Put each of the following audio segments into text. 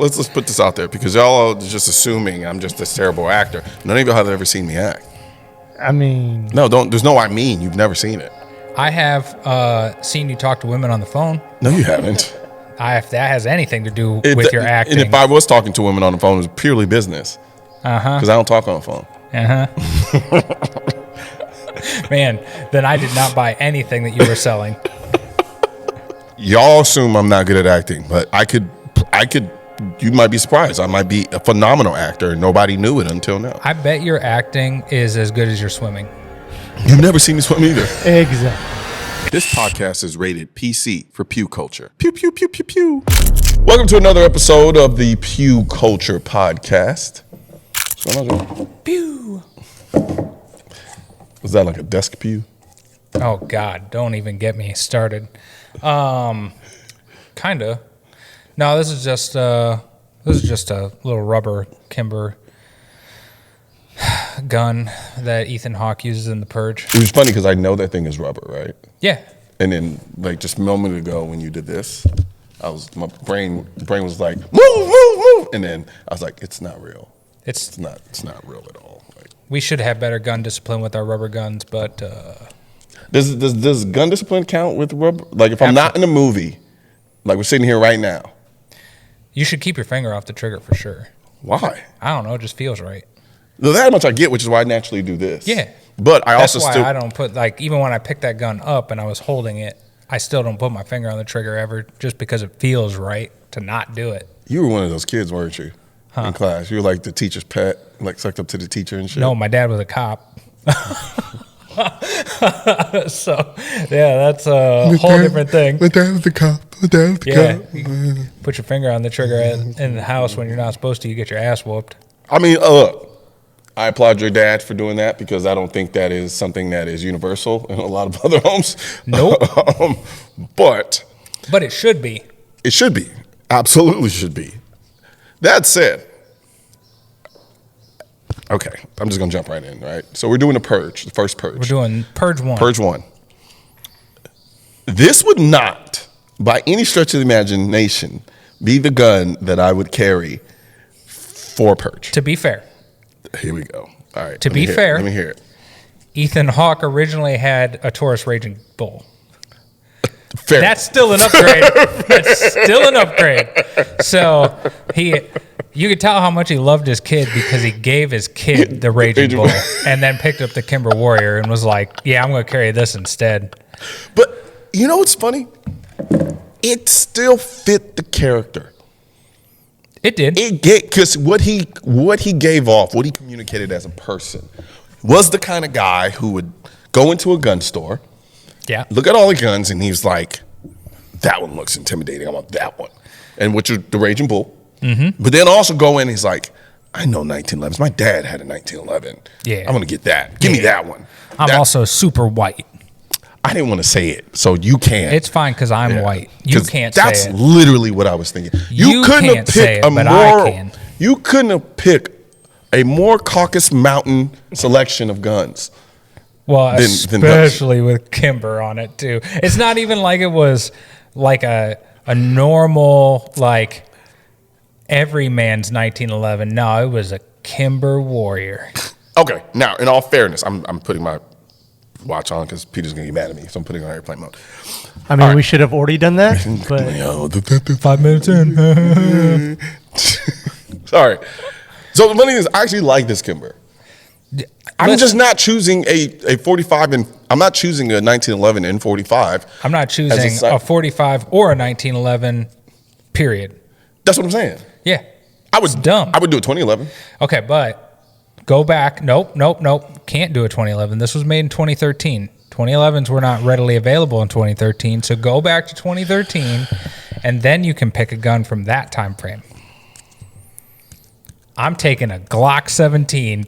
let's put this out there because y'all are just assuming I'm just this terrible actor. None of y'all have ever seen me act. I mean, No, don't. There's no I mean. You've never seen it. I have seen you talk to women on the phone. No, you haven't. If that has anything to do with your acting. And if I was talking to women on the phone, it was purely business. Because I don't talk on the phone. Man, then I did not buy anything that you were selling. Y'all assume I'm not good at acting, but I could. You might be surprised. I might be a phenomenal actor, and nobody knew it until now. I bet your acting is as good as your swimming. You've never seen me swim either. exactly. This podcast is rated PC for Pew Culture. Pew, pew, pew, pew, pew. Welcome to another episode of the Pew Culture podcast. What's going on, Joe? Pew. Was that like a desk pew? Oh, God. Don't even get me started. Kind of. No, this is just a little rubber kimber gun that Ethan Hawke uses in The Purge. It was funny because I know that thing is rubber, right? Yeah. And then, like, just a moment ago when you did this, my brain was like, move, and then I was like, it's not real. It's not real at all. Like, we should have better gun discipline with our rubber guns, but does gun discipline count with rubber? Like, if I'm not in a movie, like we're sitting here right now, you should keep your finger off the trigger for sure. why? I don't know. It just feels right. That much I get, which is why I naturally do this. Yeah. But That's why I don't put, like, even when I picked that gun up and I was holding it, I still don't put my finger on the trigger ever just because it feels right to not do it. You were one of those kids, weren't you? In class. You were like the teacher's pet, like sucked up to the teacher and shit. No, my dad was a cop. So, yeah, that's a whole different thing. My dad was the cop. You put your finger on the trigger in the house when you're not supposed to, you get your ass whooped. I mean, look, I applaud your dad for doing that because I don't think that is something that is universal in a lot of other homes. Nope. But it should be. it should be. Absolutely should be. That said, okay, I'm just going to jump right in, right? So we're doing the Purge, the first Purge. We're doing Purge 1. Purge 1. This would not, by any stretch of the imagination, be the gun that I would carry for Purge. To be fair. Here we go. All right. To be fair. Let me hear it. Ethan Hawke originally had a Taurus Raging Bull. Fair. That's still an upgrade. So you could tell how much he loved his kid because he gave his kid the Raging Bull and then picked up the Kimber Warrior and was like, yeah, I'm going to carry this instead. But you know what's funny? It still fit the character. It did. Because what he gave off, what he communicated as a person, was the kind of guy who would go into a gun store, look at all the guns, and he was like, that one looks intimidating. I want that one. And which is the Raging Bull. Mm-hmm. But then also go in, he's like, I know 1911s. My dad had a 1911. Yeah. I'm going to get that. Give me that one. I'm also super white. I didn't want to say it, so you can't. It's fine because I'm white. You can't say it. That's literally what I was thinking. You couldn't can't say it, but I can. You couldn't have picked a more Caucasus Mountain selection of guns. Well, especially with Kimber on it, too. It's not even like it was like a normal, like, every man's 1911. No, it was a Kimber Warrior. Okay, now, in all fairness, I'm putting my watch on because Peter's going to get mad at me, so I'm putting on airplane mode. I mean, we should have already done that, but 5 minutes in. Sorry. So the funny thing is, I actually like this Kimber. I'm just not choosing a 45 and I'm not choosing a 1911 N45. I'm not choosing a 45 or a 1911. Period. That's what I'm saying. Yeah, I was dumb. I would do a 2011. Okay, but go back. Nope. Can't do a 2011. This was made in 2013. 2011s were not readily available in 2013. So go back to 2013, and then you can pick a gun from that time frame. I'm taking a Glock 17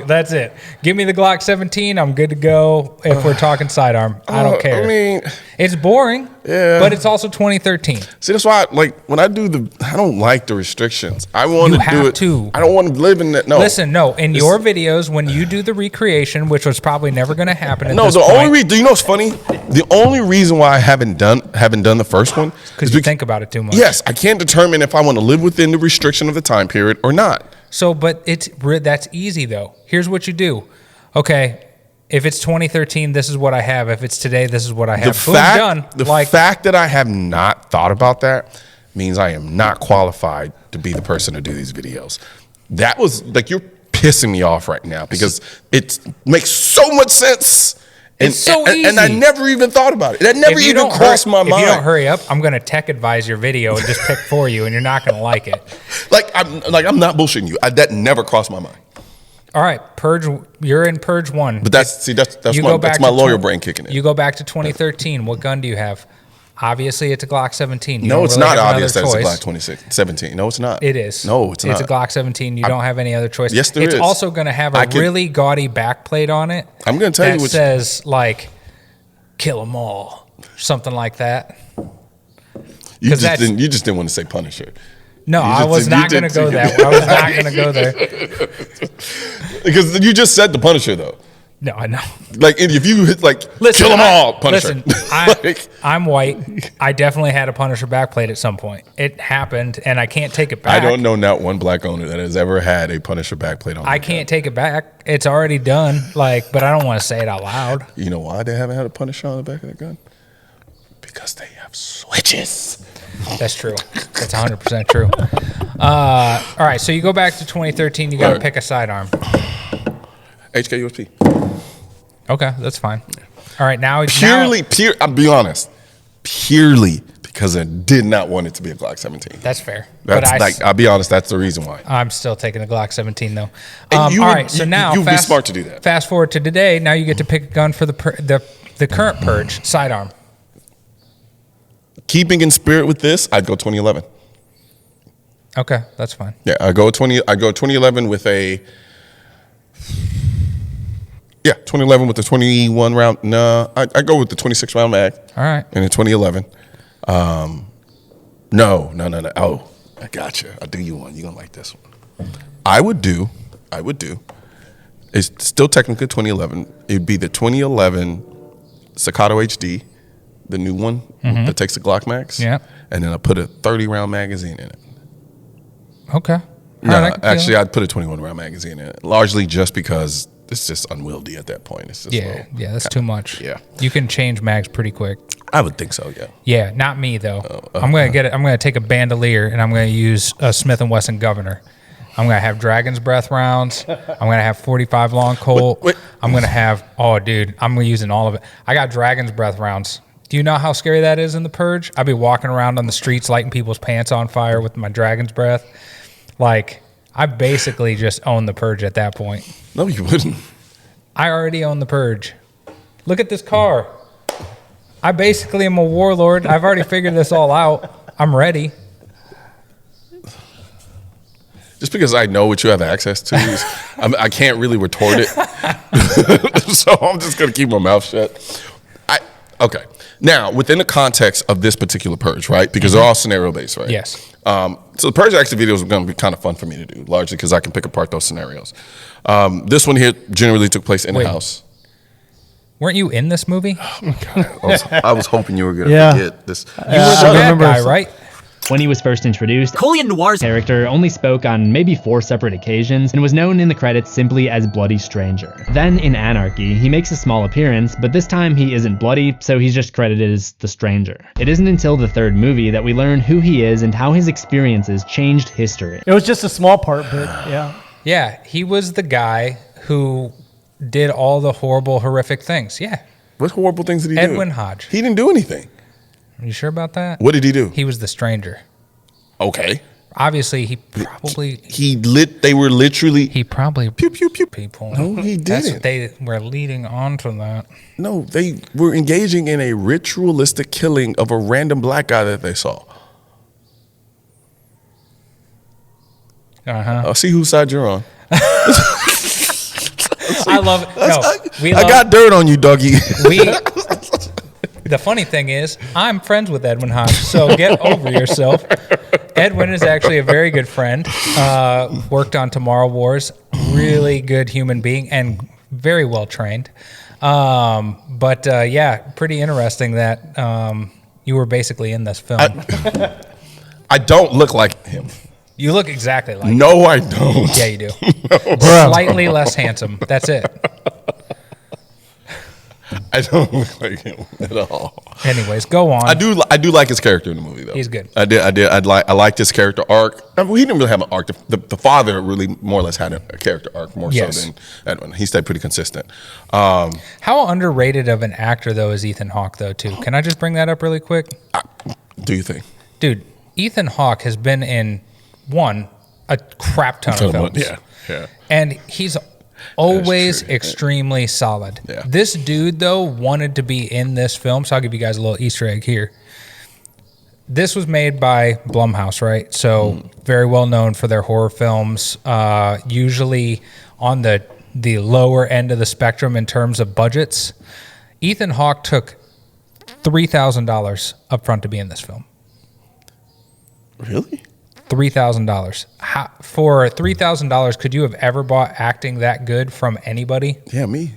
That's it. Give me the Glock 17. I'm good to go. If we're talking sidearm, I don't care. I mean, it's boring. Yeah, but it's also 2013. See, that's why, when I do I don't like the restrictions. I want to do it. I don't want to live in that. No, listen, no. In your videos, when you do the recreation, which was probably never going to happen. At this only reason. Do you know what's funny? The only reason why I haven't done the first one because you think about it too much. Yes, I can't determine if I want to live within the restriction of the time period or not. So, but that's easy though. Here's what you do. Okay. If it's 2013, this is what I have. If it's today, this is what I have. The fact that I have not thought about that means I am not qualified to be the person to do these videos. That was you're pissing me off right now because it makes so much sense. It's so easy. And I never even thought about it. That never even crossed my mind. If you don't hurry up, I'm going to tech advise your video and just pick for you, and you're not going to like it. I'm not bullshitting you. That never crossed my mind. All right, Purge. You're in Purge 1. But that's my lawyer brain kicking in. You go back to 2013. What gun do you have? Obviously, it's a Glock 17. No, it's not obvious that it's a Glock 17. No, it's not. It is. No, it's not. It's a Glock 17. You don't have any other choice. Yes, there is. It's also going to have a really gaudy backplate on it. I'm going to tell you what says "Kill 'em all," something like that. You just didn't want to say Punisher. No, I was not going to go there. I was not going to go there. Because you just said the Punisher, though. No, I know. If you hit kill them all, Punisher. Listen, I'm white. I definitely had a Punisher backplate at some point. It happened, and I can't take it back. I don't know not one black owner that has ever had a Punisher backplate on. I can't take it back. It's already done. But I don't want to say it out loud. You know why they haven't had a Punisher on the back of the gun? Because they have switches. That's true. That's 100% true. All right, so you go back to 2013. You got to pick a sidearm. HK-USP. Okay, that's fine. All right, now I'll be honest, purely because I did not want it to be a Glock 17. That's fair. I'll be honest, that's the reason why. I'm still taking the Glock 17 though. All right, so now you'd be smart to do that. Fast forward to today. Now you get to pick a gun for the current Purge sidearm. Keeping in spirit with this, I'd go 2011. Okay, that's fine. Yeah, I go 2011 with a 2011 with the 21 round. No, I go with the 26 round mag. All right. And in 2011, no. Oh, I gotcha. I'll do you one. You're gonna like this one. I would do. It's still technically 2011. It'd be the 2011 Staccato HD, the new one that takes the Glock mags. Yeah. And then I put a 30 round magazine in it. Okay. No, actually, I'd put a 21 round magazine in it, largely just because it's just unwieldy at that point. It's just that's too much. Yeah. You can change mags pretty quick. I would think so, yeah. Yeah, not me though. I'm gonna get it. I'm gonna take a bandolier and I'm gonna use a Smith & Wesson Governor. I'm gonna have Dragon's Breath rounds. I'm gonna have 45 long Colt. I'm gonna have I'm using all of it. I got Dragon's Breath rounds. Do you know how scary that is in the Purge? I'd be walking around on the streets lighting people's pants on fire with my Dragon's Breath. I basically just own the Purge at that point. No, you wouldn't. I already own the Purge. Look at this car. I basically am a warlord. I've already figured this all out. I'm ready. Just because I know what you have access to, I can't really retort it. So I'm just going to keep my mouth shut. Okay. Now, within the context of this particular Purge, right? Because they're all scenario-based, right? Yes. So the Purge action videos are going to be kind of fun for me to do, largely because I can pick apart those scenarios. This one here generally took place in the house. Weren't you in this movie? Oh my God. I was hoping you were going to forget this. You were the bad guy, right? When he was first introduced, Collian Noir's character only spoke on maybe 4 separate occasions and was known in the credits simply as Bloody Stranger. Then in Anarchy, he makes a small appearance, but this time he isn't bloody, so he's just credited as the Stranger. It isn't until the 3rd movie that we learn who he is and how his experiences changed history. It was just a small part, but yeah. Yeah, he was the guy who did all the horrible, horrific things. Yeah. What horrible things did he do? Edwin Hodge. He didn't do anything. Are you sure about that? What did he do? He was the Stranger. Okay. Obviously, he probably... They were literally... He probably... Pew, pew, pew. People. No, he didn't. They were leading on to that. No, they were engaging in a ritualistic killing of a random black guy that they saw. Uh-huh. I'll see whose side you're on. love it. No, I got dirt on you, doggy. The funny thing is, I'm friends with Edwin Hawke, so get over yourself. Edwin is actually a very good friend. Worked on Tomorrow Wars. Really good human being and very well trained. Yeah, pretty interesting that you were basically in this film. I don't look like him. You look exactly like him. No, I don't. Yeah, you do. Slightly less handsome. That's it. I don't look like him at all. Anyways, go on. I do like his character in the movie, though. He's good. I liked his character arc. I mean, he didn't really have an arc. The father really more or less had a character arc more so than Edwin. He stayed pretty consistent. How underrated of an actor though is Ethan Hawke though too? Can I just bring that up really quick? Do you think, dude? Ethan Hawke has been in a crap ton of films. Yeah, and he's always extremely solid. Yeah. This dude, though, wanted to be in this film, so I'll give you guys a little Easter egg here. This was made by Blumhouse, right? So very well known for their horror films, usually on the lower end of the spectrum in terms of budgets. Ethan Hawke took $3,000 up front to be in this film. Really? $3,000. For $3,000, could you have ever bought acting that good from anybody? Yeah, me.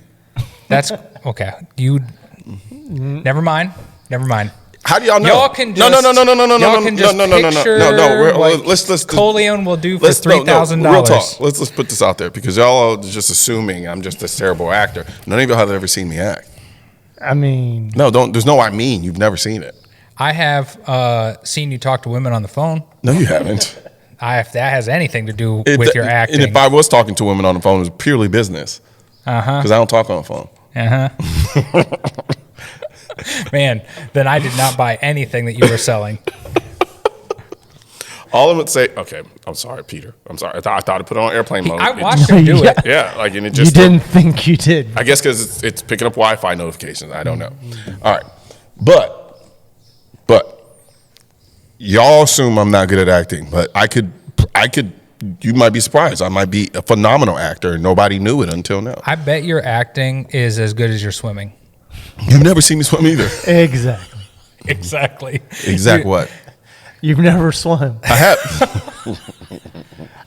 That's okay. You. Never mind. How do y'all know? Y'all can just let's Coleon will do for $3,000. Real talk. Let's put this out there because y'all are just assuming I'm just this terrible actor. None of y'all have ever seen me act. I mean, no, don't. There's no. I mean, you've never seen it. I have seen you talk to women on the phone. No, you haven't. If that has anything to do with your acting. And if I was talking to women on the phone, it was purely business. Because I don't talk on the phone. Man, then I did not buy anything that you were selling. All I would say, okay, I'm sorry, Peter. I'm sorry. I thought I put it on airplane mode. I watched him do it. Yeah, like and it just. You didn't think you did. I guess because it's picking up Wi-Fi notifications. I don't know. All right, but y'all assume I'm not good at acting, but I could. You might be surprised. I might be a phenomenal actor, and nobody knew it until now. I bet your acting is as good as your swimming. You've never seen me swim either. Exactly. Exact what? You've never swum. I have.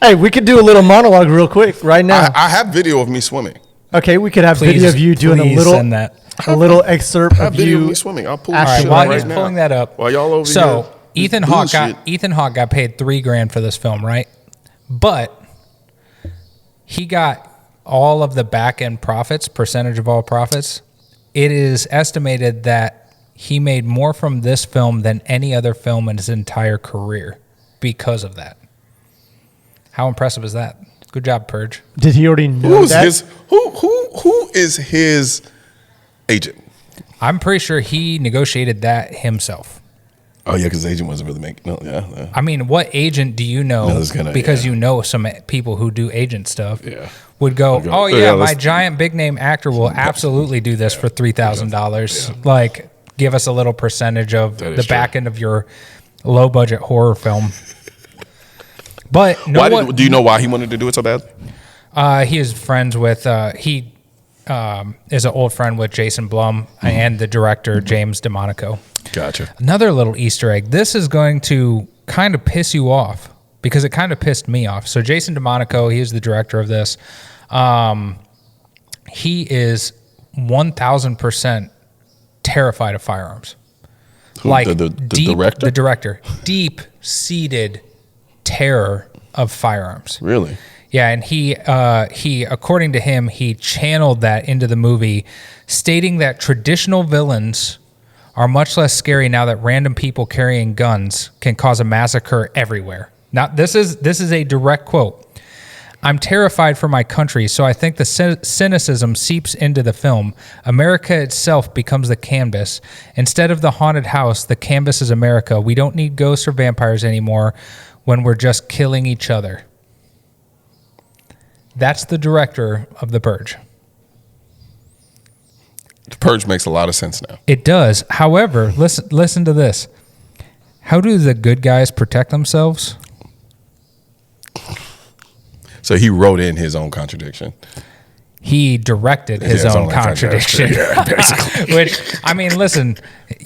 Hey, we could do a little monologue real quick right now. I have video of me swimming. Okay, we could have video of you doing a little excerpt of video you of me swimming. I'll pull shit shit while right he's now. pulling that up. While y'all over here. So Ethan Hawke got paid $3,000 for this film, right? But he got all of the back end profits, percentage of all profits. It is estimated that he made more from this film than any other film in his entire career because of that. How impressive is that? Good job, Purge. Did he already know that? Who is his agent? I'm pretty sure he negotiated that himself. Oh yeah, because his agent wasn't really making. No, yeah. I mean, what agent do you know? You know some people who do agent stuff. Yeah. Would go. Oh yeah, my giant big name actor will absolutely do this for $3,000. Like, give us a little percentage of the back end of your low budget horror film. But do you know why he wanted to do it so bad? He is friends with. He is an old friend with Jason Blum and the director James DeMonico. Gotcha. Another little Easter egg. This is going to kind of piss you off because it kind of pissed me off. So Jason DeMonico, he is the director of this. He is 1,000% terrified of firearms. Who, like the director? The director. Deep-seated terror of firearms. Really? Yeah, and he, according to him, he channeled that into the movie, stating that traditional villains are much less scary now that random people carrying guns can cause a massacre everywhere. Now, this is a direct quote. I'm terrified for my country, so I think the cynicism seeps into the film. America itself becomes the canvas. Instead of the haunted house, the canvas is America. We don't need ghosts or vampires anymore when we're just killing each other. That's the director of The Purge. The Purge makes a lot of sense now. It does. However, listen to this. How do the good guys protect themselves? So he wrote in his own contradiction. he directed his own contradiction. Yeah, basically. Which, I mean, listen,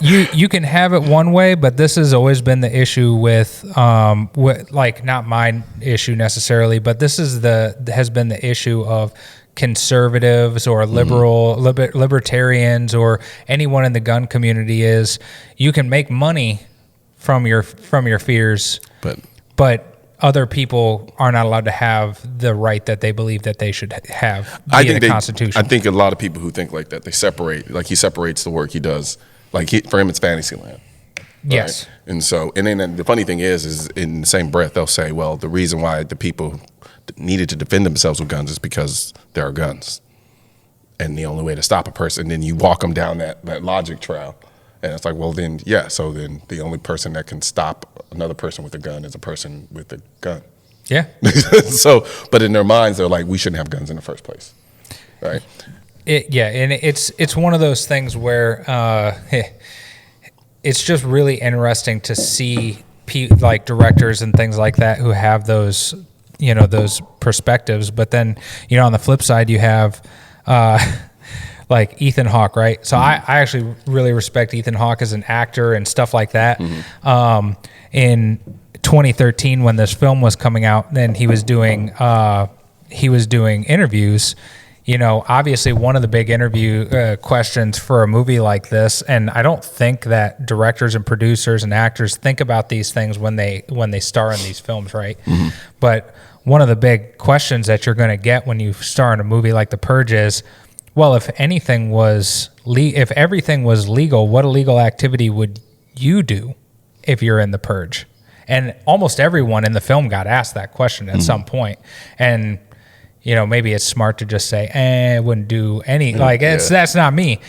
you can have it one way, but this has always been the issue with like, not my issue necessarily, but this is has been the issue of conservatives or libertarians or anyone in the gun community is you can make money from your fears, but other people are not allowed to have the right that they believe that they should have via the Constitution. I think a lot of people who think like that, they separate, like he separates the work he does. Like for him, it's Fantasyland. Right? Yes. And so, and then the funny thing is in the same breath, they'll say, well, the reason why the people needed to defend themselves with guns is because there are guns. And the only way to stop a person, then you walk them down that logic trail. And it's like, well, then, yeah, so then the only person that can stop another person with a gun is a person with a gun. Yeah. So, but in their minds, they're like, we shouldn't have guns in the first place. Right? And it's one of those things where it's just really interesting to see like directors and things like that who have those, those perspectives. But then, on the flip side, you have like Ethan Hawke, right? So I actually really respect Ethan Hawke as an actor and stuff like that. In 2013, when this film was coming out, then he was doing interviews. Obviously one of the big interview questions for a movie like this, and I don't think that directors and producers and actors think about these things when they star in these films, right? But one of the big questions that you're going to get when you star in a movie like The Purge is, well, if everything was legal, what illegal activity would you do if you're in the Purge? And almost everyone in the film got asked that question at some point. And, maybe it's smart to just say, I wouldn't do any, that's not me.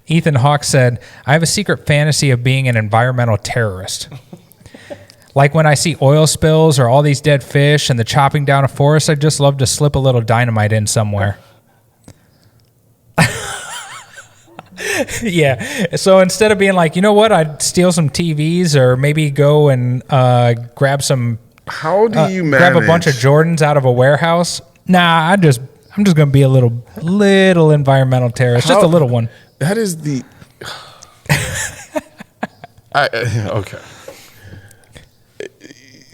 Ethan Hawke said, I have a secret fantasy of being an environmental terrorist. Like when I see oil spills or all these dead fish and the chopping down of forests, I'd just love to slip a little dynamite in somewhere. Yeah. So instead of being like, you know what, I'd steal some TVs or maybe go and grab some. How do you manage? Grab a bunch of Jordans out of a warehouse? Nah, I'm just gonna be a little environmental terrorist, just a little one. That is the. Okay.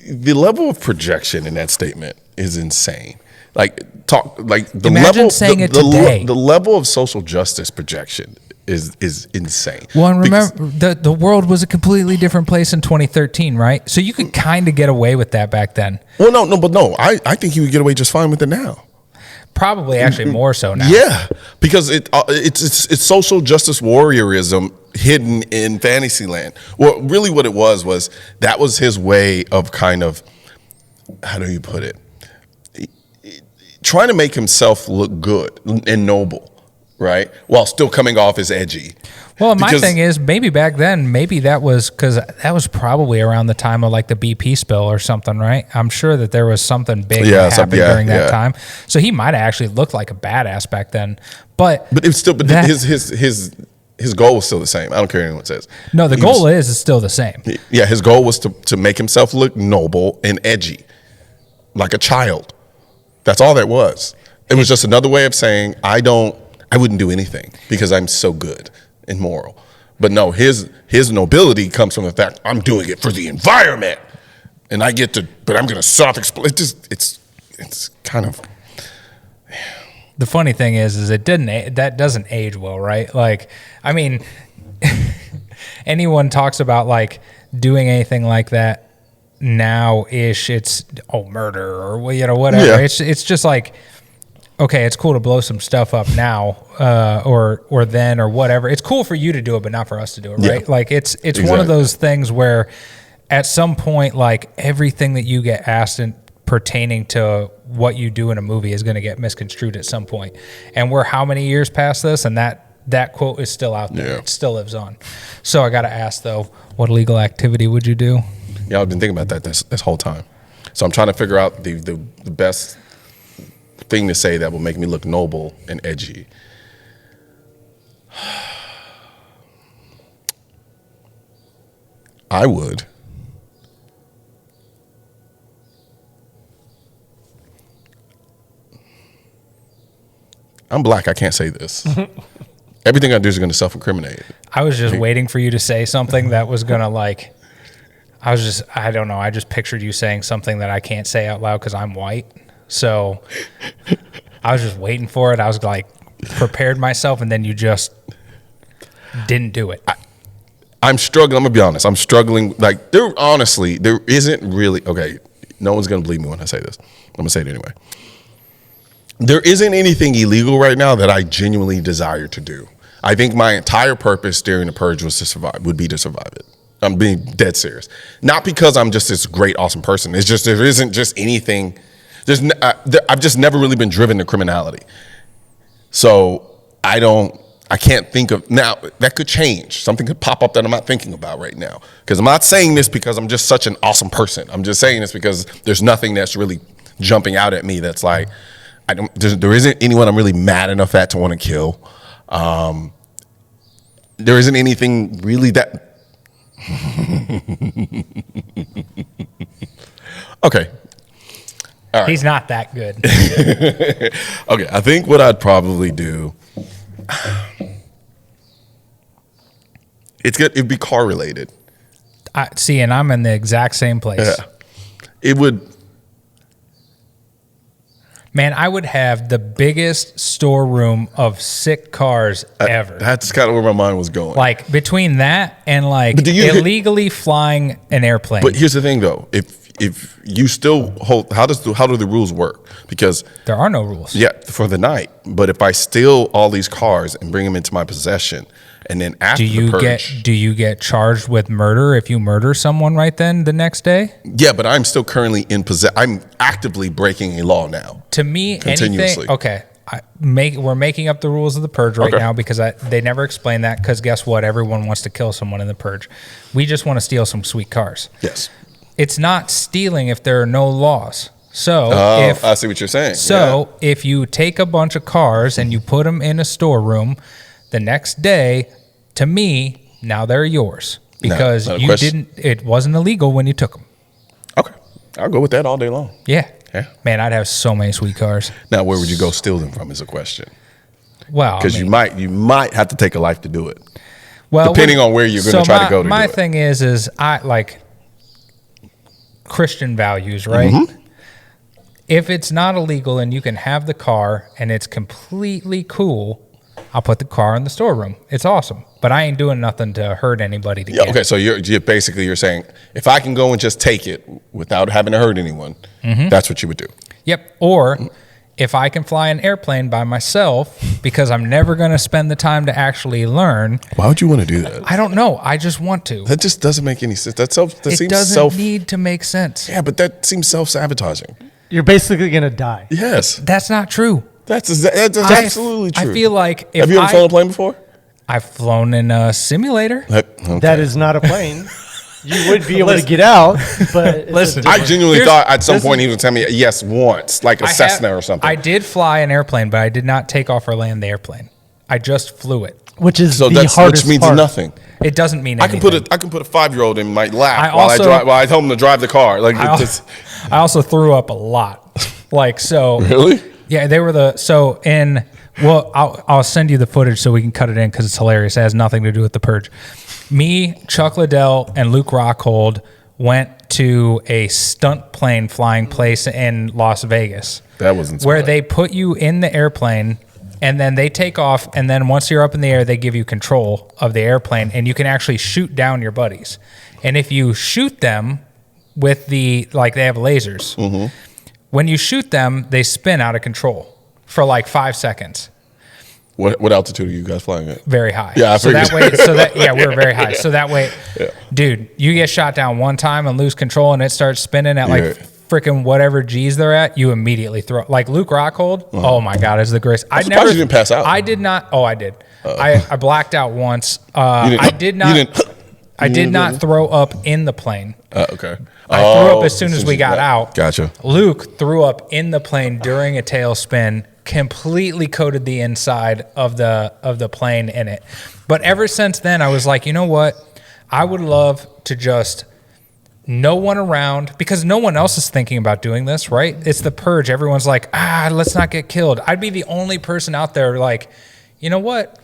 The level of projection in that statement is insane. Like the Imagine level saying it today. The level of social justice projection is insane. Well, and remember, the world was a completely different place in 2013, right? So you could kind of get away with that back then. Well, no. I think he would get away just fine with it now. Probably, actually, more so now. Yeah, because it's social justice warriorism hidden in Fantasyland. Well, really, what it was that was his way of kind of, how do you put it? Trying to make himself look good and noble. Right, while still coming off as edgy. Well, my thing is, maybe back then, maybe that was because that was probably around the time of like the BP spill or something, right? I'm sure that there was something big that happened during that time. So he might have actually looked like a badass back then. But it's still, his goal was still the same. I don't care what anyone says. No, the goal is still the same. Yeah, his goal was to make himself look noble and edgy, like a child. That's all that was. It was just another way of saying I wouldn't do anything because I'm so good and moral. But no, his nobility comes from the fact I'm doing it for the environment, and I get to. But I'm going to self-explain. It's kind of. The funny thing is that doesn't age well, right? Like, I mean, anyone talks about like doing anything like that now-ish, it's murder or whatever. Yeah. It's just like. Okay, it's cool to blow some stuff up now, or then, or whatever. It's cool for you to do it, but not for us to do it, right? Yeah. Like it's exactly. One of those things where, at some point, like everything that you get asked pertaining to what you do in a movie is going to get misconstrued at some point. And we're how many years past this, and that quote is still out there. Yeah. It still lives on. So I got to ask though, what illegal activity would you do? Yeah, I've been thinking about that this whole time. So I'm trying to figure out the best thing to say that will make me look noble and edgy. I would I'm black. I can't say this. Everything I do is going to self-incriminate. I was just waiting for you to say something that was going to like, I don't know. I just pictured you saying something that I can't say out loud because I'm white. So I was just waiting for it. I was like prepared myself, and then you just didn't do it. I'm struggling. I'm going to be honest. I'm struggling. Like, there isn't really, okay, no one's going to believe me when I say this. I'm going to say it anyway. There isn't anything illegal right now that I genuinely desire to do. I think my entire purpose during the purge was to survive it. I'm being dead serious. Not because I'm just this great, awesome person. It's just, there isn't just anything. I've just never really been driven to criminality. So I can't think of, now that could change. Something could pop up that I'm not thinking about right now. Because I'm not saying this because I'm just such an awesome person. I'm just saying this because there's nothing that's really jumping out at me that's like, there isn't anyone I'm really mad enough at to want to kill. There isn't anything really that. Okay. All right. He's not that good. Okay, I think what I'd probably do, it'd be car related. See, and I'm in the exact same place. Yeah. It would. Man, I would have the biggest storeroom of sick cars ever. That's kind of where my mind was going. Like between that and like illegally flying an airplane. But here's the thing, though. If you still hold, how do the rules work? Because there are no rules. Yeah, for the night. But if I steal all these cars and bring them into my possession, and then after the purge, do you get charged with murder if you murder someone right then the next day? Yeah, but I'm still currently in possession. I'm actively breaking a law now. To me, continuously. Okay. We're making up the rules of the purge right now because they never explain that. Because guess what? Everyone wants to kill someone in the purge. We just want to steal some sweet cars. Yes. It's not stealing if there are no laws. So I see what you're saying. So if you take a bunch of cars and you put them in a storeroom, the next day, to me, now they're yours because it wasn't illegal when you took them. Okay. I'll go with that all day long. Yeah. Man, I'd have so many sweet cars. Now, where would you go steal them from is a question. Well, because you might have to take a life to do it. Well, depending on where you're going to try to go to my do it. thing is I like Christian values, right? Mm-hmm. If it's not illegal and you can have the car and it's completely cool, I'll put the car in the storeroom. It's awesome. But I ain't doing nothing to hurt anybody to get Okay, it. so you're basically saying if I can go and just take it without having to hurt anyone, that's what you would do. Yep. Or if I can fly an airplane by myself because I'm never going to spend the time to actually learn. Why would you want to do that? I don't know. I just want to. That just doesn't make any sense. It doesn't need to make sense. Yeah, but that seems self-sabotaging. You're basically going to die. Yes. That's not true. That's absolutely true. I feel like if Have you ever flown a plane before? I've flown in a simulator. Okay. That is not a plane. You would be able to get out, but listen, I genuinely thought at some point he was telling me yes once, like a Cessna or something. I did fly an airplane, but I did not take off or land the airplane. I just flew it, which is the hardest which means part. Nothing. It doesn't mean anything. I can put a 5-year-old in my lap while I tell him to drive the car. Like I also threw up a lot. Like so. Really? Yeah, they were I'll send you the footage so we can cut it in because it's hilarious. It has nothing to do with the purge. Me, Chuck Liddell, and Luke Rockhold went to a stunt plane flying place in Las Vegas. That wasn't where they put you in the airplane and then they take off, and then once you're up in the air, they give you control of the airplane, and you can actually shoot down your buddies. And if you shoot them with they have lasers. When you shoot them, they spin out of control for like 5 seconds. What altitude are you guys flying at? Very high. Yeah, we're very high. So that way, dude, you get shot down one time and lose control, and it starts spinning at freaking whatever G's they're at. You immediately throw like Luke Rockhold. Oh my God, is the greatest. I never you didn't pass out. I did not. Oh, I did. I blacked out once. I did not. I did not throw up in the plane. Okay. I threw up as soon as we got out. Gotcha. Luke threw up in the plane during a tailspin, completely coated the inside of the plane in it. But ever since then, I was like, you know what? I would love to just no one around, because no one else is thinking about doing this, right? It's the purge. Everyone's like, let's not get killed. I'd be the only person out there like, you know what?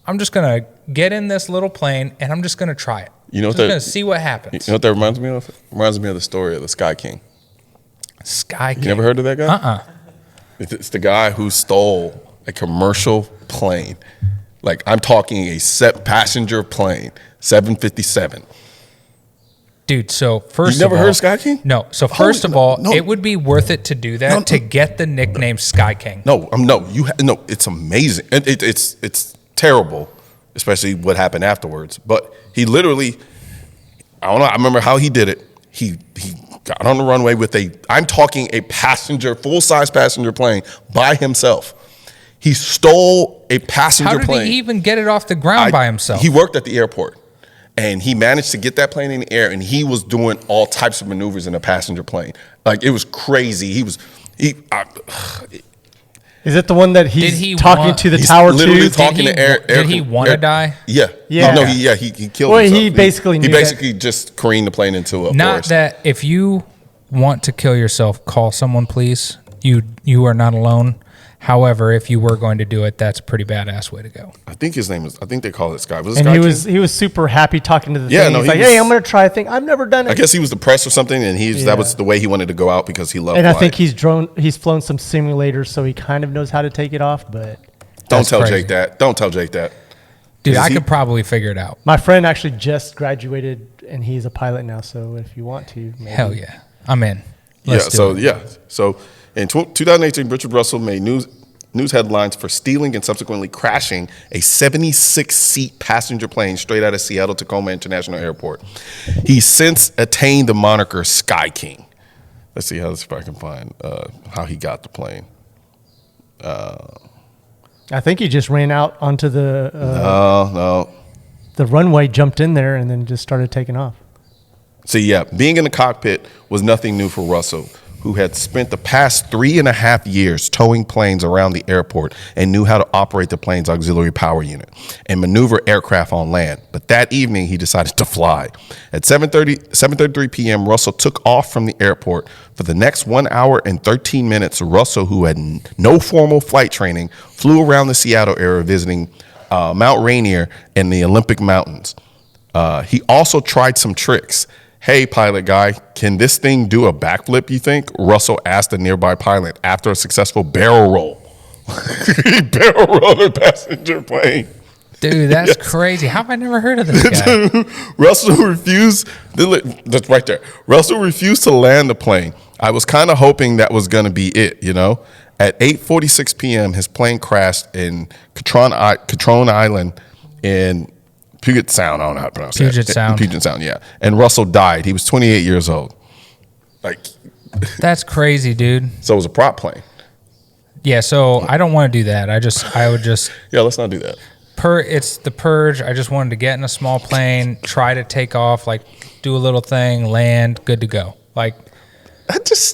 I'm just going to get in this little plane and I'm just going to try it. You know, I'm just going to see what happens. You know what that reminds me of? It reminds me of the story of the Sky King. Sky King. You never heard of that guy? It's the guy who stole a commercial plane. Like, I'm talking a passenger plane, 757. Dude, so first you never heard of Sky King? No. So first of all, it would be worth it to do that to get the nickname Sky King. No, it's amazing. And it's terrible, especially what happened afterwards. But he literally, I don't know, I remember how he did it. He got on the runway with I'm talking a full-size passenger plane by himself. He stole a passenger plane. How did he even get it off the ground by himself? He worked at the airport. And he managed to get that plane in the air, and he was doing all types of maneuvers in a passenger plane. Like, it was crazy. Is it the one that he's talking to the tower to? Literally talking to air. Did he want to die? Yeah. He killed himself. Well, he basically just careened the plane into a Not forest. that if you want to kill yourself, call someone, please. You are not alone. However, if you were going to do it, that's a pretty badass way to go. I think they call it Sky. He was super happy talking to the thing. He's like, hey, I'm going to try a thing. I've never done it. I guess he was the press or something, and that was the way he wanted to go out because he loved flying. I think he's flown some simulators, so he kind of knows how to take it off, but... Don't tell Jake that. Dude, I could probably figure it out. My friend actually just graduated, and he's a pilot now, so if you want to... Maybe. Hell yeah. I'm in. So in 2018, Richard Russell made news headlines for stealing and subsequently crashing a 76-seat passenger plane straight out of Seattle-Tacoma International Airport. He's since attained the moniker Sky King. Let's see if I can find how he got the plane. I think he just ran out onto the... No. The runway, jumped in there, and then just started taking off. So, being in the cockpit was nothing new for Russell, who had spent the past 3.5 years towing planes around the airport and knew how to operate the plane's auxiliary power unit and maneuver aircraft on land. But that evening, he decided to fly. At 7:33 p.m., Russell took off from the airport. For the next 1 hour and 13 minutes, Russell, who had no formal flight training, flew around the Seattle area visiting Mount Rainier and the Olympic Mountains. He also tried some tricks. Hey, pilot guy, can this thing do a backflip, you think? Russell asked a nearby pilot after a successful barrel roll. He barrel rolled a passenger plane. Dude, that's crazy. How have I never heard of this guy? Russell refused. That's right there. Russell refused to land the plane. I was kind of hoping that was going to be it, you know? At 8:46 p.m., his plane crashed in Catrone Island in Puget Sound. I don't know how to pronounce that. Puget Sound, yeah. And Russell died. He was 28 years old. That's crazy, dude. So it was a prop plane. Yeah, so I don't want to do that. I would just... Yeah, let's not do that. It's the purge. I just wanted to get in a small plane, try to take off, do a little thing, land, good to go.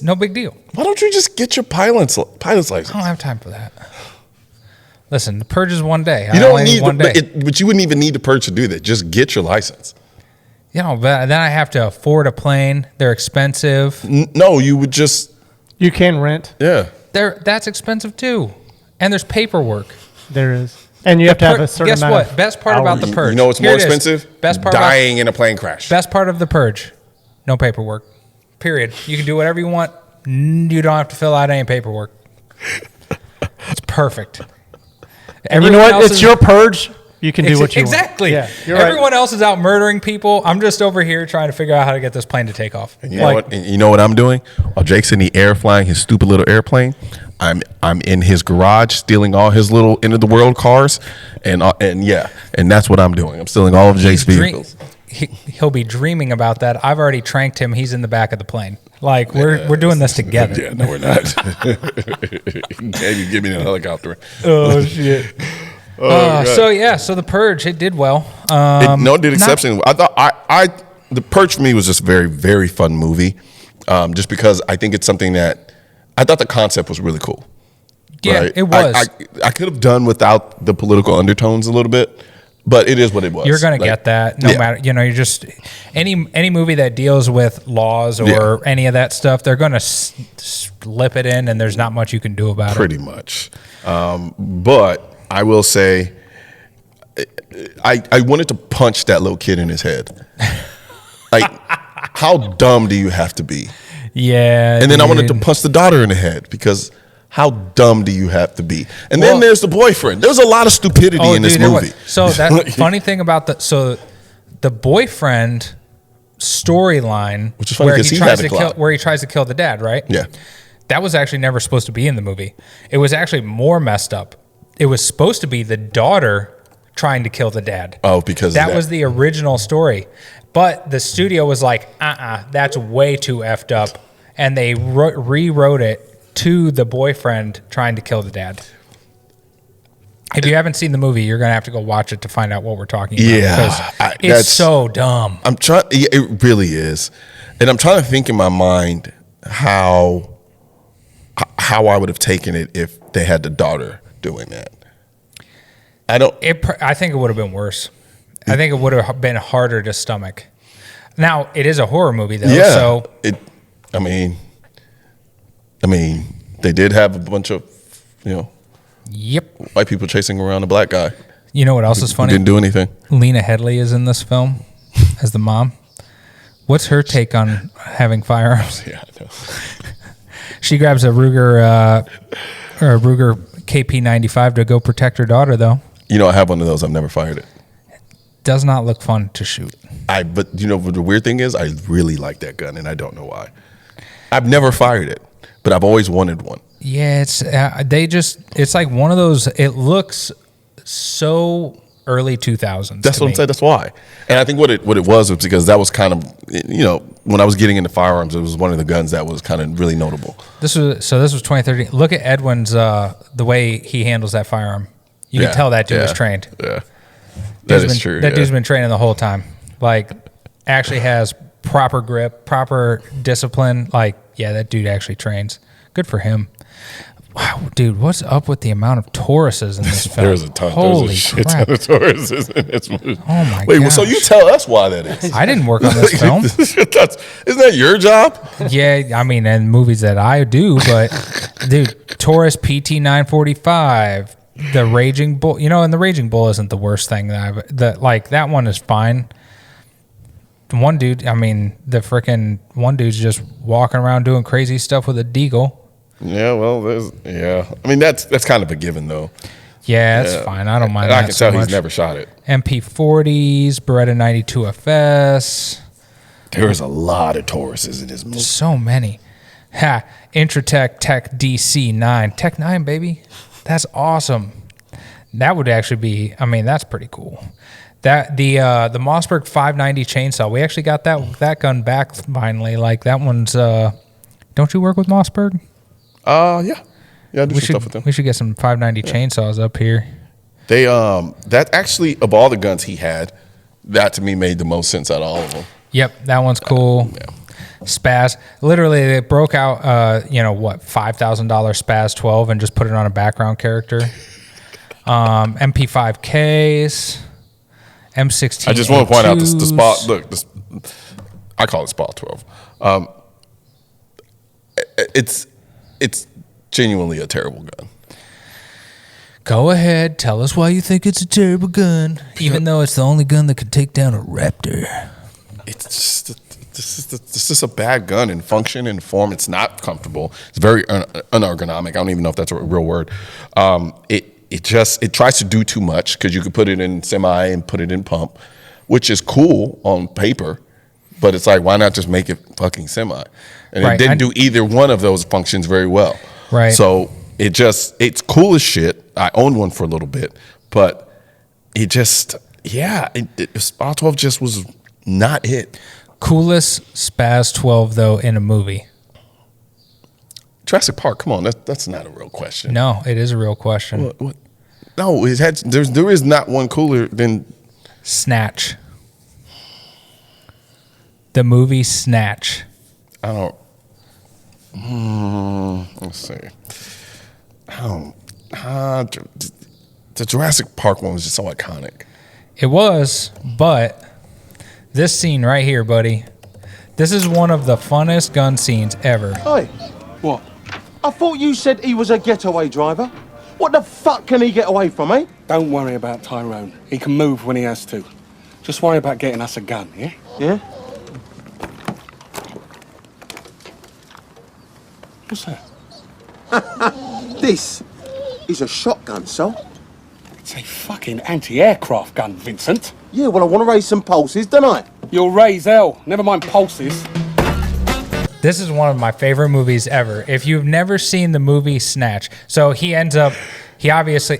No big deal. Why don't you just get your pilot's license? I don't have time for that. Listen, the purge is one day. You don't need one day. But you wouldn't even need the purge to do that. Just get your license. But then I have to afford a plane. They're expensive. No, you would just... You can rent. Yeah. That's expensive too. And there's paperwork. There is. And you have to have a certain amount of Guess what? Best part about the purge. You know what's more expensive? Dying in a plane crash. Best part of the purge. No paperwork. Period. You can do whatever you want. You don't have to fill out any paperwork. It's perfect. And you know what? It's your purge. You can do what you want. Exactly. Yeah, everyone else is out murdering people. I'm just over here trying to figure out how to get this plane to take off. And you know what I'm doing? While Jake's in the air flying his stupid little airplane, I'm in his garage stealing all his little end of the world cars, and that's what I'm doing. I'm stealing all of Jake's vehicles. He'll be dreaming about that. I've already tranked him. He's in the back of the plane. We're doing this together. Yeah, no, we're not. Maybe give me a helicopter. Oh shit. So the purge, it did well. It did exceptionally well. I thought the purge for me was just a very, very fun movie. Just because I think it's something that I thought the concept was really cool. Yeah, right? It was. I could have done without the political undertones a little bit. But it is what it was. You're going to get that no matter, you're just, any movie that deals with laws or any of that stuff, they're going to slip it in, and there's not much you can do about Pretty much. But I will say, I wanted to punch that little kid in his head. Like, how dumb do you have to be? Yeah. And then I wanted to punch the daughter in the head, because how dumb do you have to be? And then there's the boyfriend. There's a lot of stupidity in this movie. So that funny thing about the boyfriend storyline, which is funny because where he tries to kill the dad, right? Yeah. That was actually never supposed to be in the movie. It was actually more messed up. It was supposed to be the daughter trying to kill the dad. Oh, because that was the original story. But the studio was like, that's way too effed up. And they rewrote it to the boyfriend trying to kill the dad. If you haven't seen the movie, you're going to have to go watch it to find out what we're talking about. Yeah. It's so dumb. It really is. And I'm trying to think in my mind how I would have taken it if they had the daughter doing that. I think it would have been worse. I think it would have been harder to stomach. Now, it is a horror movie, though. Yeah. So I mean, they did have a bunch of, yep, white people chasing around a black guy. You know what else is funny? Didn't do anything. Lena Headey is in this film as the mom. What's her take on having firearms? Yeah, I know. She grabs a Ruger KP95 to go protect her daughter, though. I have one of those. I've never fired it. Does not look fun to shoot. But the weird thing is, I really like that gun, and I don't know why. I've never fired it, but I've always wanted one. Yeah, it's like one of those. It looks so early 2000s. That's what I'm saying. That's why. And I think what it was because that was kind of, when I was getting into firearms, it was one of the guns that was kind of really notable. This was 2013. Look at Edwin's the way he handles that firearm. You can tell that dude was trained. Yeah, that is true. That dude's been training the whole time. Like, actually has proper grip, proper discipline. Like, yeah, that dude actually trains. Good for him. Wow, dude, what's up with the amount of Tauruses in this film? There's a ton. Holy There's a shit crap. ton of Tauruses in this movie. Oh my god! Wait, so you tell us why that is? I didn't work on this film. Isn't that your job? Yeah, I mean, and movies that I do, but dude, Taurus PT 945, the Raging Bull. And the Raging Bull isn't the worst thing that one is fine. One dude, I mean, one dude's just walking around doing crazy stuff with a deagle. Yeah, well, I mean, that's kind of a given, though. Yeah, that's fine. I don't mind that. I can tell he's never shot it. MP40s, Beretta 92 FS. There's a lot of Tauruses in this movie. So many. Intratec Tech DC9. Tech 9, baby. That's awesome. That would actually be, that's pretty cool. That the Mossberg 590 chainsaw, we actually got that gun back finally. Like, that one's don't you work with Mossberg? Yeah, I do some stuff with them. We should get some 590 chainsaws up here. They that actually, of all the guns he had, that to me made the most sense out of all of them. Yep, that one's cool. Spaz, literally, they broke out $5,000 Spaz 12 and just put it on a background character. MP5Ks, M16. I just want to point out the spot. Look, I call it Spot 12. It's genuinely a terrible gun. Go ahead, tell us why you think it's a terrible gun, even though it's the only gun that could take down a Raptor. It's just a bad gun in function and form. It's not comfortable. It's very unergonomic. I don't even know if that's a real word. It tries to do too much because you could put it in semi and put it in pump, which is cool on paper, but it's like, why not just make it fucking semi? And it didn't do either one of those functions very well. Right. So it's cool as shit. I owned one for a little bit, but Spaz 12 just was not it. Coolest Spaz 12 though in a movie. Jurassic Park, come on, that's not a real question. No, it is a real question. What? No, there is not one cooler than Snatch. The movie Snatch. I don't. Let's see. The Jurassic Park one was just so iconic. It was, but this scene right here, buddy, this is one of the funnest gun scenes ever. Hey, what? I thought you said he was a getaway driver. What the fuck can he get away from, eh? Don't worry about Tyrone. He can move when he has to. Just worry about getting us a gun, yeah? Yeah? What's that? This is a shotgun, so? It's a fucking anti-aircraft gun, Vincent. Yeah, well, I want to raise some pulses, don't I? You'll raise hell. Never mind pulses. This is one of my favorite movies ever. If you've never seen the movie Snatch, so he obviously,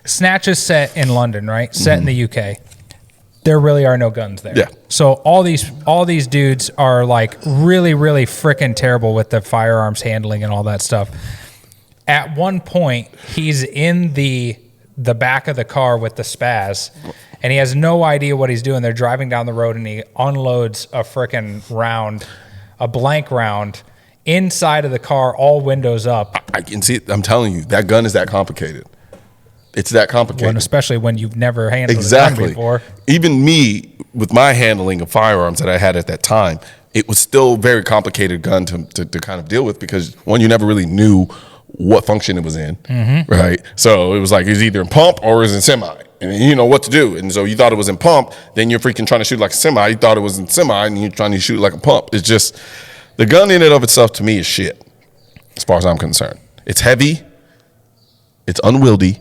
Snatch is set in London, right? Set in the UK. There really are no guns there. Yeah. So all these dudes are like really, really freaking terrible with the firearms handling and all that stuff. At one point, he's in the back of the car with the spaz, and he has no idea what he's doing. They're driving down the road, and he unloads a freaking round, a blank round, inside of the car, all windows up. I can see it. I'm telling you, that gun is that complicated. It's that complicated. And especially when you've never handled a gun before. Even me, with my handling of firearms that I had at that time, it was still a very complicated gun to kind of deal with because, one, you never really knew what function it was in, right? So it was like, it's either in pump or it's in semi. And you know what to do. And so you thought it was in pump, then you're freaking trying to shoot like a semi. You thought it was in semi, and you're trying to shoot like a pump. It's just, the gun in and of itself to me is shit, as far as I'm concerned. It's heavy, it's unwieldy,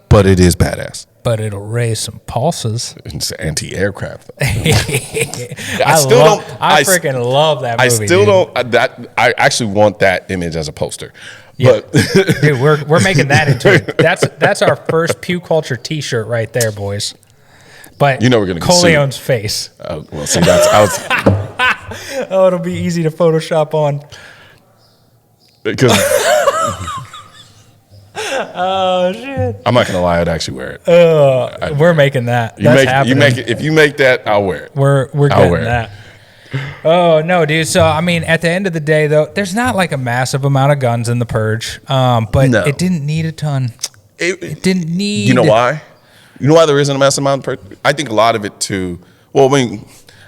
but it is badass. But it'll raise some pulses. It's anti-aircraft. I freaking love that movie. I still don't. I actually want that image as a poster. Yeah. But Dude, we're making that into it. That's our first Pew Culture T-shirt right there, boys. But you know we're gonna Coleone's face. Well, see, that's Oh, it'll be easy to Photoshop on. Because. Oh shit! I'm not gonna lie, I'd actually wear it. We're making that. You make it. If you make that, I'll wear it. We're getting that. Oh no, dude. So I mean, at the end of the day, though, there's not like a massive amount of guns in the Purge, but it didn't need a ton. It didn't need. You know why? You know why there isn't a massive amount of Purge? I think a lot of it too. Well, I mean,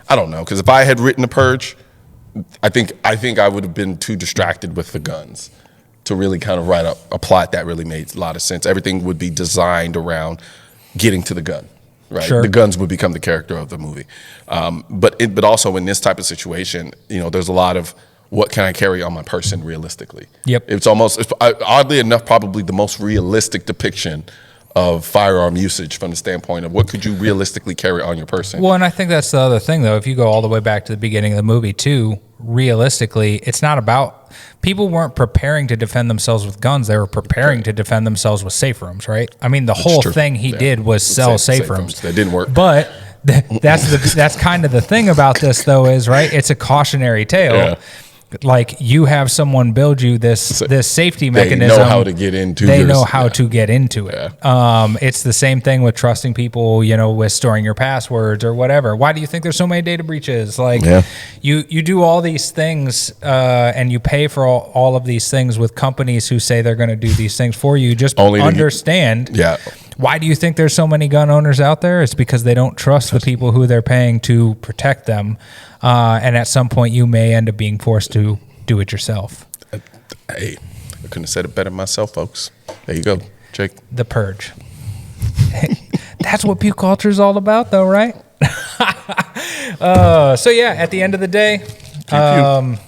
I don't know, because if I had written the Purge, I think I would have been too distracted with the guns to really kind of write a plot that really made a lot of sense. Everything would be designed around getting to the gun, right? Sure. The guns would become the character of the movie. But also in this type of situation, you know, there's a lot of what can I carry on my person realistically? Yep. It's oddly enough, probably the most realistic depiction of firearm usage from the standpoint of what could you realistically carry on your person. Well, and I think that's the other thing, though. If you go all the way back to the beginning of the movie, too, realistically, it's not about... People weren't preparing to defend themselves with guns. They were preparing to defend themselves with safe rooms, right? I mean, the whole thing he did was sell safe rooms. That didn't work. But that's kind of the thing about this, though, is, right, it's a cautionary tale. Yeah. Like, you have someone build you this safety mechanism. They know how to get into to get into it. Yeah. It's the same thing with trusting people, you know, with storing your passwords or whatever. Why do you think there's so many data breaches? Like, you do all these things and you pay for all of these things with companies who say they're going to do these things for you. Just understand. Why do you think there's so many gun owners out there? It's because they don't trust the people who they're paying to protect them. And at some point, you may end up being forced to do it yourself. Hey, I couldn't have said it better myself, folks. There you go, Jake. The Purge. That's what Pew Culture is all about, though, right? So, yeah, at the end of the day, don't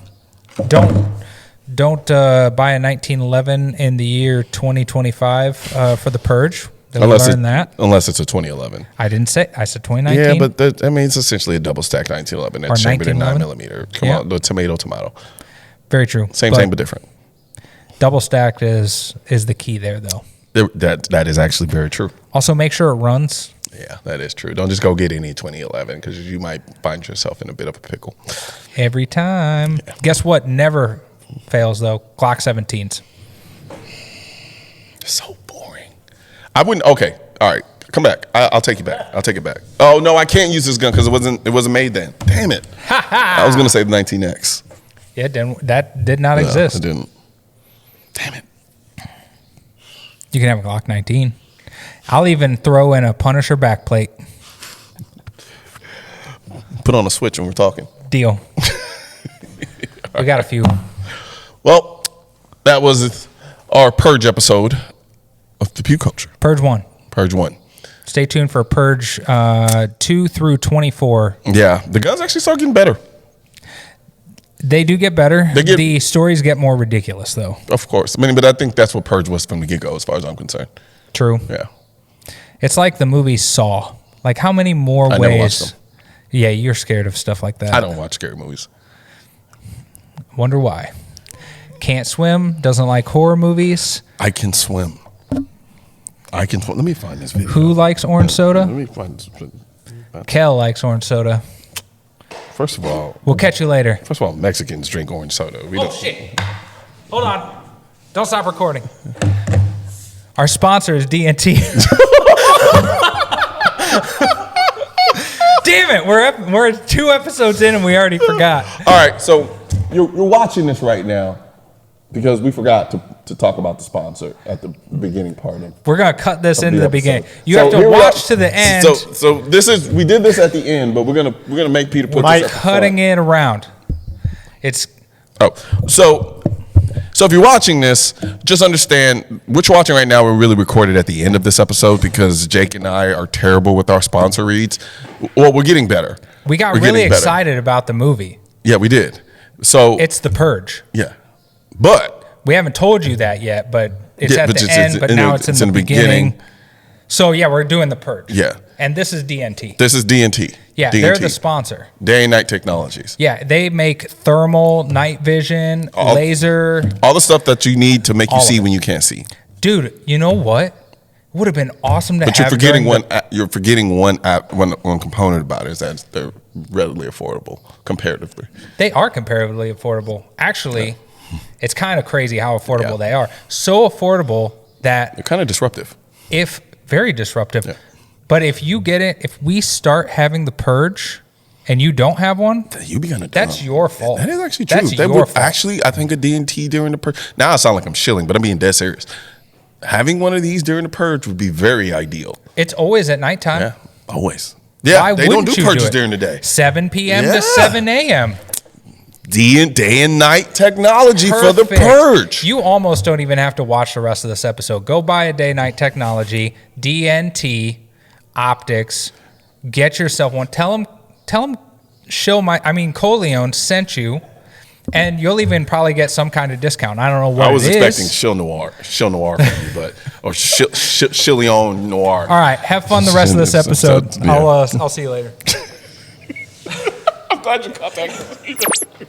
buy a 1911 in the year 2025 for The Purge. Unless it's a 2011. I didn't say. I said 2019. Yeah, but it's essentially a double stack 1911. It's chambered in 9mm. Come on, the tomato. Very true. Same, but different. Double stacked is the key there, though. That is actually very true. Also, make sure it runs. Yeah, that is true. Don't just go get any 2011 because you might find yourself in a bit of a pickle. Every time. Yeah. Guess what? Never fails, though. Glock 17s. So boring. I wouldn't. Okay. All right. Come back. I'll take you back. I'll take it back. Oh no, I can't use this gun because it wasn't made then. Damn it. I was gonna say the 19X. Yeah, that did not exist. It didn't. Damn it. You can have a Glock 19. I'll even throw in a Punisher backplate. Put on a switch when we're talking. Deal. We got a few. Well, that was our Purge episode of the Pew Culture. Purge 1. Purge 1. Stay tuned for Purge 2 through 24. Yeah, the guns actually start getting better. They do get better. The stories get more ridiculous, though. Of course. I mean, but I think that's what Purge was from the get-go, as far as I'm concerned. True. Yeah. It's like the movie Saw. Like, how many more ways? Never watched them. Yeah, you're scared of stuff like that. I don't watch scary movies. Wonder why. Can't swim, doesn't like horror movies. I can swim. Let me find this video. Who likes orange soda? Let me find this. Kel likes orange soda. First of all, we'll catch you later. First of all, Mexicans drink orange soda. Shit. Hold on. Don't stop recording. Our sponsor is DNT. Damn it. We're 2 episodes in and we already forgot. All right. So you're watching this right now because we forgot to talk about the sponsor at the beginning part of. We're going to cut this into the beginning. You have to watch to the end. So we did this at the end, but we're going to make Peter put this at the front. Cutting it around. So if you're watching this, just understand what you're watching right now. We're really recorded at the end of this episode because Jake and I are terrible with our sponsor reads. Well, we're getting better. We got really excited about the movie. Yeah, we did. So it's The Purge. Yeah, but we haven't told you that yet. But it's at the end. But now it's in the beginning. So yeah, we're doing The Purge. Yeah, and this is DNT. This is DNT. Yeah, DNT. They're the sponsor. Day and Night Technologies. Yeah, they make thermal, night vision, laser. All the stuff that you need to make you see when you can't see. Dude, you know what? It would have been awesome to have. But you're forgetting one component about it is that they're readily affordable comparatively. They are comparatively affordable. Actually, it's kind of crazy how affordable they are. So affordable that... They're kind of disruptive. Very disruptive. Yeah. But if you get it, if we start having the Purge and you don't have one, you be gonna. That's your fault. That is actually true. That's your fault. Actually, I think a DNT during the Purge. Now I sound like I'm shilling, but I'm being dead serious. Having one of these during the Purge would be very ideal. It's always at nighttime. Yeah, always. Yeah, they don't do purges during the day. 7 p.m. to 7 a.m. Day and night technology for the Purge. You almost don't even have to watch the rest of this episode. Go buy a day-night technology, DNT. Optics, get yourself one. Tell them, Coleon sent you, and you'll even probably get some kind of discount. I don't know what it is. I was expecting Chill Noir from you, or Chilion Noir. All right, have fun the rest of this episode. I'll see you later. I'm glad you caught that.